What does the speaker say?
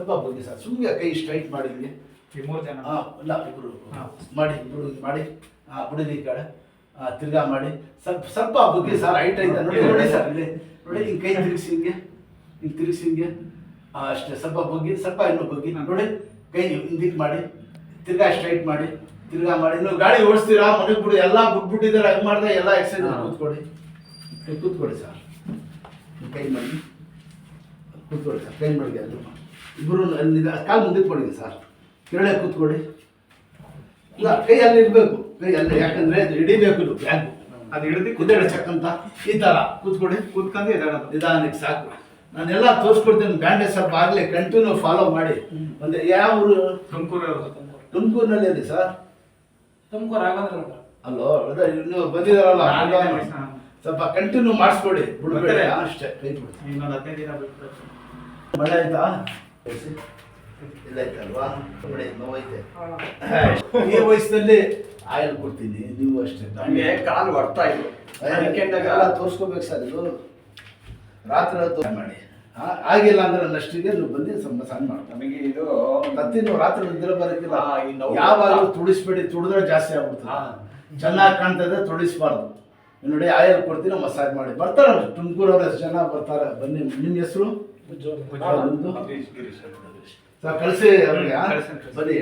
ಸ್ವಲ್ಪ ಬಗ್ಗೆ ಸರ್ ಸುಮ್ಮನೆ ಕೈ ಸ್ಟ್ರೈಟ್ ಮಾಡಿ ಇಲ್ಲಿ. ಈ 3 ಜನ ಇಲ್ಲ ಇಬ್ಬರು ಮಾಡಿ ಇಬ್ಬರು ಮಾಡಿ ಬಿಡಿರಿ ಈ ಕಡೆ ತಿರ್ಗಾ ಮಾಡಿ ಸ್ವಲ್ಪ ಬಗ್ಗೆ ಸರ್ ಹೈಟ್ ಐತೆ ನೋಡಿ ನೋಡಿ ಸರ್ ಇಲ್ಲಿ ನೋಡಿ ಹಿಂಗೆ ಕೈ ತಿರುಗಿಸಿ ಹಿಂಗೆ ತಿರುಗಿಸಿ ಹಿಂಗೆ ಅಷ್ಟೇ ಸ್ವಲ್ಪ ಬಗ್ಗೆ ಸ್ವಲ್ಪ ಇನ್ನೂ ಬಗ್ಗೆ ನೋಡಿ ಕೈ ಹಿಂದಿಕ್ ಮಾಡಿ ತಿರ್ಗಾ ಸ್ಟ್ರೈಟ್ ಮಾಡಿ ತಿರ್ಗಾ ಮಾಡಿ ನೀವು ಗಾಡಿ ಓಡಿಸ್ತೀರಾ ಮನೆಗೆ ಬಿಡಿ ಎಲ್ಲ ಬಿಟ್ಬಿಟ್ಟಿದ್ದಾರೆ ಹಂಗೆ ಮಾಡಿದ್ರೆ ಎಲ್ಲ ಎಕ್ಸರ್ಸೈಸ್ ಕೂತ್ಕೊಡಿ ಸರ್ ಕೈ ಮಾಡಿ ಕೂತ್ಕೊಳ್ಳಿ ಸರ್ ಕೈ ಮಾಡಿ ಅದು ಇಬ್ಬರು ಕಾಲು ಮುಂದೆ ಕೊಡಿ ಸರ್ ಕೆಳಗೆ ಕೂತ್ಕೊಳ್ಳಿ ಇಲ್ಲ ಕೈ ಅಲ್ಲಿ ಇರಬೇಕು ಕೈ ಅಲ್ಲಿ ಯಾಕಂದ್ರೆ ಹಿಡಿಬೇಕು ಇದು ಬ್ಯಾಗ್ ಅದು ಹಿಡಿದು ಕುದೇಳ ಚಕ್ಕಂತ ಈ ಥರ ಕೂತ್ಕೊಡಿ ಕೂತ್ಕೊಂಡು ಇದಾಡೋದು ನಿಧಾನಕ್ಕೆ ಸಾಕು ನಾನೆಲ್ಲ ತೋರಿಸ್ಕೊಡ್ತೇನೆ ಬ್ಯಾಂಡೇಜ್ ಸ್ವಲ್ಪ ಆಗಲಿ ಕಂಟಿನ್ಯೂ ಫಾಲೋ ಮಾಡಿ ಒಂದು ಯಾವ ಊರು ತುಮಕೂರಿನಲ್ಲಿ ಇದೆ ಸರ್ ತುಮಕೂರು ಆಗೋದ್ರ ಅಲ್ಲೋ ಅದೇ ಇನ್ನು ಬಂದಿದಾರಲ್ಲ ಸ್ವಲ್ಪ ಕಂಟಿನ್ಯೂ ಮಾಡಿಸ್ಕೊಡಿ ಬಿಡ್ಬೇಡಿ ಅಷ್ಟೇ ಕೈ ಬಿಡಿ ಇನ್ನೊಂದು 15 ದಿನ ಬಿಟ್ಟು ಮಳೆ ಆಯ್ತಾ ಇಲ್ಲ ಆಯ್ತಲ್ವಾ ನೋಡಿ ನೋವೈತೆ ಈ ವಯಸ್ಸಿನಲ್ಲಿ ಆಯಿಲ್ ಕೊಡ್ತೀನಿ ನೀವು ಅಷ್ಟೇ ನಮಗೆ ಕಾಲು ಹೊಡ್ತಾ ಇತ್ತು ಎಲ್ಲ ತೋರಿಸ್ಕೋಬೇಕು ಸರ್ ಇದು ರಾತ್ರಿ ಹೊತ್ತು ಮಾಡಿ ಆಗಿಲ್ಲ ಅಂದ್ರೆ ನಷ್ಟಿಗೆ ನೀವು ಬಂದು ಸಣ್ಣ ಮಾಡ್ತಾರೆ ನಮಗೆ ಇದು ಮತ್ತೆ ನೀವು ರಾತ್ರಿ ನಿದ್ರೆ ಬರೋಕ್ಕಿಲ್ಲ ಈ ನೋವು ಯಾವಾಗಲೂ ತುಡಿಸ್ಬೇಡಿ ತುಡಿದ್ರೆ ಜಾಸ್ತಿ ಆಗ್ಬಿಡ್ತದೆ ಚೆನ್ನಾಗಿ ಕಾಣ್ತದೆ ತುಡಿಸ್ಬಾರ್ದು ನೋಡಿ ಆಯಿಲ್ ಕೊಡ್ತೀನಿ ಮಸಾಜ್ ಮಾಡಿ ಬರ್ತಾರೆ ತುಮಕೂರವ್ರು ಎಷ್ಟು ಜನ ಬರ್ತಾರೆ ಬನ್ನಿ ನಿಮ್ಮ ಹೆಸರು ನಿಮ್ಮದು ಗಿರೀಶ್ ಸರ್ ಕಳಿಸಿ ಅವ್ರಿಗೆ ಬನ್ನಿ